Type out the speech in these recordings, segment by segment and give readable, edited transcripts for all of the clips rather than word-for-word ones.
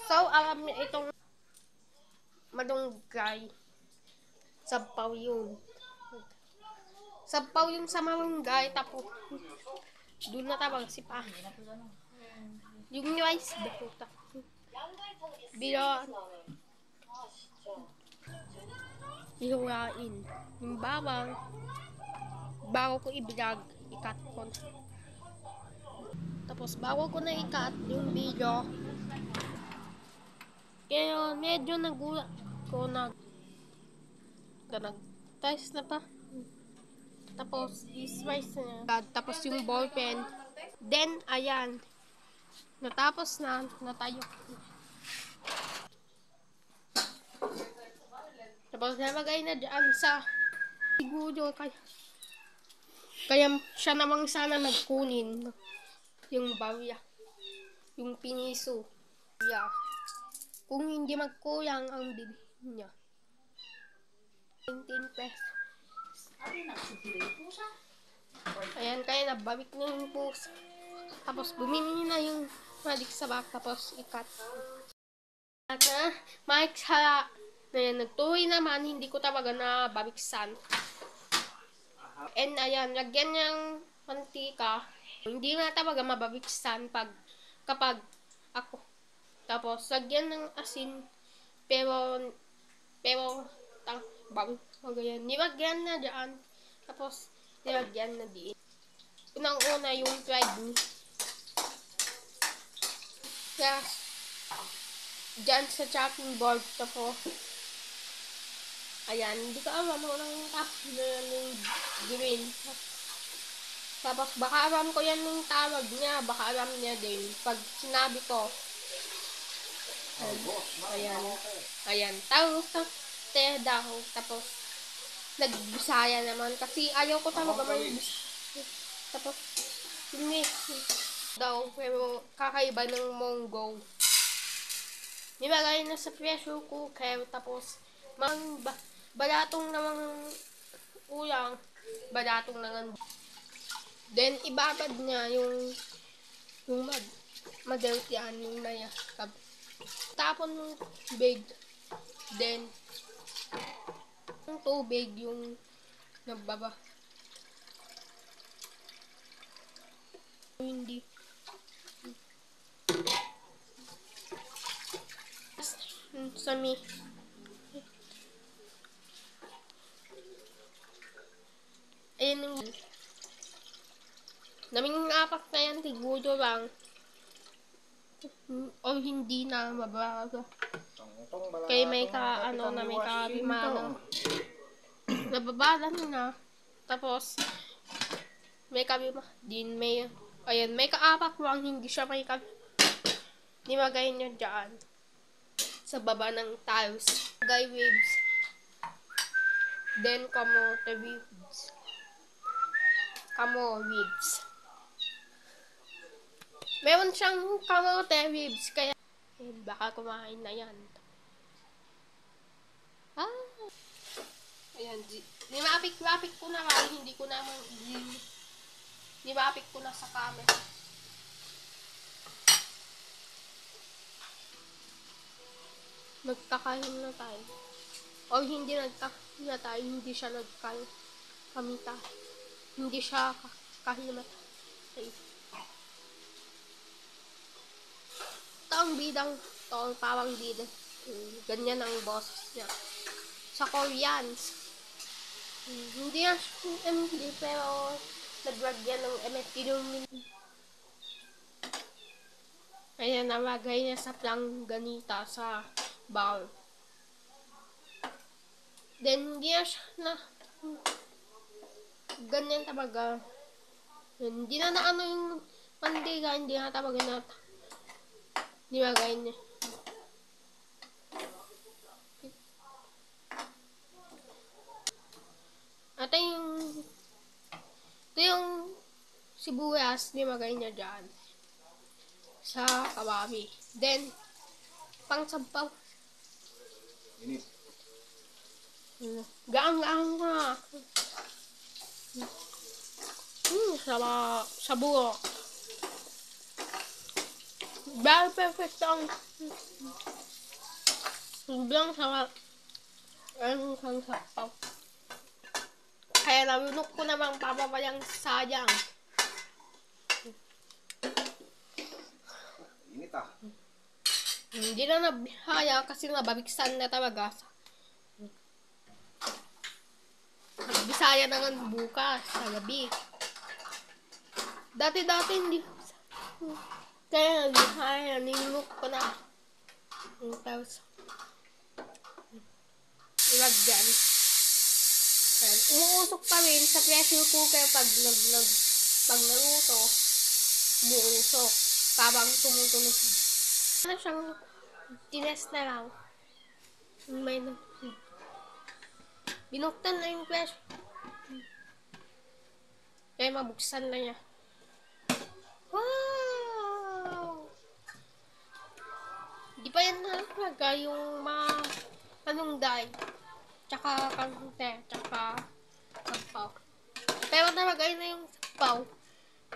So, itong malunggay. Sabaw yun. Sabaw yung sa malunggay. Tapos, doon na tabang si pa. Yung rice daw. Bilo. Ihuwain. Yung bawang. Bago ko i-vlog, i-cut ko. Tapos, bago ko na i-cut yung video. Kaya, medyo nagulat ko nag-test na pa. Tapos, is-rice na. Tapos, yung ball pen. Then, ayan. Natapos na. Natayo. Tapos, nalagay na dyan sa siguro. Kaya siya namang sana nagkunin. Yung barya. Yung piniso. Yeah. Kung hindi magkulang ang bibig niya. 19 pesos. Ayan, kaya nababik na yung puso. Tapos bumili na yung malik sa bag. Tapos ikat. At na, maiksa na yan. Nagtuloy naman, hindi ko talaga na babiksan. And ayan, lagyan niyang mantika. Hindi na talaga mababiksan kapag ako. Tapos, lagyan ng asin. Pero, magayan. Nilagyan na dyan. Tapos, nilagyan na diin. Unang-una yung fried meat. Kaya, dyan sa chopping board. Tapos, ayan. Hindi ko alam mo lang tapos na yung green. Tapos, baka alam ko yan yung tawag niya. Baka alam niya din. Pag sinabi ko, ayan. Tapos, daw. Tapos, nagbisaya naman. Kasi ayaw ko talaga mag-bisaya. Tapos, hindi daw. Pero, kakaiba ng Monggo. Nilagay na sa pressure cooker. Tapos, balatong naman ulang. Balatong naman. Then, ibabad niya yung madeltian yung nayakab. Tapon ng tubig. Then, yung tubig yung nagbaba. Hindi. Sami. Ayan yung naming apak na yan, siguro lang. O hindi na mabaga. Kaya may may kabimano. Nababala na. Tapos, may kabimano. Din may, ayan, may kaapak lang, hindi siya may nimagay niya dyan. Sa baba ng tiles. Guy waves. Then, kamote ribs. Meron siyang kamote ribs. Kaya, baka kumain na yan. Ayan. Nimapik ko na nga. Hindi ko naman nimapik ko na sa camera. Nagkakain na tayo. O hindi nagkakain na tayo. Hindi siya nagkain. Hindi siya kahimatay. Ito ang bidang to. Parang bida. Ganyan ang boses niya. Sa Koreans. Hindi yan. Hindi. Pero naglagyan ng MSG yung ayan, nalagay niya sa planganita sa bowl. Then, hindi na siya ganyan talaga. Hindi na yung mandiga, hindi na talaga nilagay niya. At ito yung sibuyas, nilagay niya dyan. Sa kawabi. Then, pang sabaw. Gaang-gaang na. Sa buo. Very perfect ang sobrang sarap. Ang sapaw. Kaya nalunok ko namang papabayang sayang. Init ah. Hindi na nabihaya kasi nababiksan na talaga. Bisaya naman bukas sa gabi. Dati-dati hindi. Kaya nabihaya, nilunok ko na. Tapos, ilagyan. Ayan. Umuusok pa rin sa pressure cooker pag naluto. Umuusok. Habang tumutunog. Ano siyang tinest na lang. May binuktan na yung pressure. Kaya mabuksan na niya. Wow! Di pa yan nalaga yung manungday. Tsaka kante. Tsaka sampaw. Pero namagay na yung sampaw.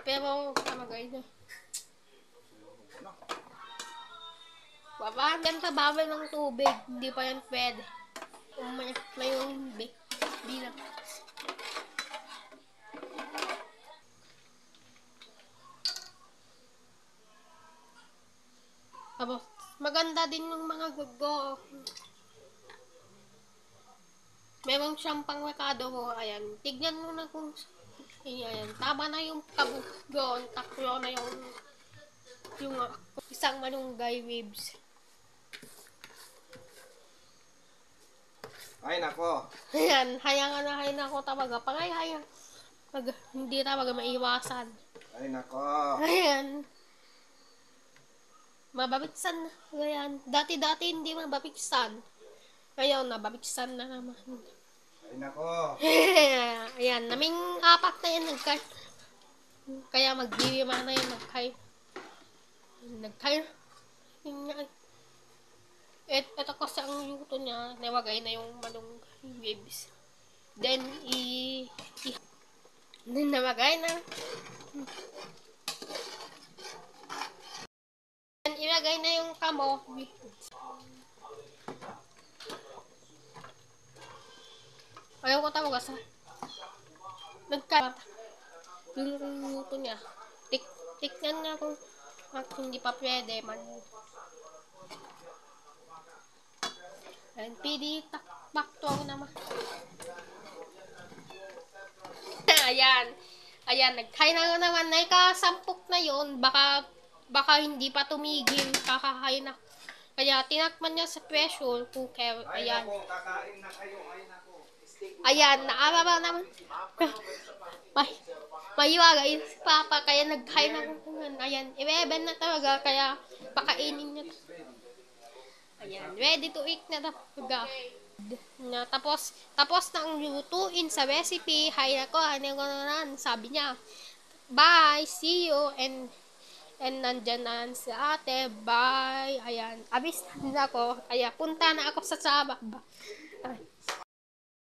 Pero namagay na. Babahan sa bawal ng tubig. Hindi pa yan pwede. Kung may yung bilang. Tapos, maganda din yung mga gago. Meron siyang pangrekado mo. Ayan. Tignan mo na kung ayan. Tama na yung kabugon. Taklo na yung isang malunggay ribs. Ay nako. Ayan. Hayangan na hayan ako talaga. Hayang. Hindi talaga maiwasan. Ay nako. Ayan. Mababiksan na. Ayan. Dati-dati hindi mababiksan. Ngayon, nababiksan na naman. Ay nako. Ayan. Naming apat na yan. Kaya maglilima na yun. Nagkay. Ito kasi ang luto niya. Nawagay na yung manong ribs. Then, nawagay na. Then, ilagay na yung kamo. Ayaw ko talaga sa yung luto niya. Tiknan nga kung hindi pa pwede man. Ayan, pidi takbakto ako naman. Ayan. Ayan, nagkain na naman. Naikasampok na yon. Baka hindi pa tumigil. Kakahain na. Kaya tinakman niya sa pressure cooker. Ayan. Ay nako, kakain na kayo. Ay nako. Ayan, naaraba naman. Mahiwaga yun si Papa. Kaya nagkain na naman. Ayan, 11 na talaga. Kaya pakainin niya. Ayan, ready to eat na talaga. Tapos na ang lutuin sa recipe. Hay nako, ano sabi niya. Bye, see you, and nandyan na si ate, bye. Ayan, abis na ako. Kaya punta na ako sa Sabah.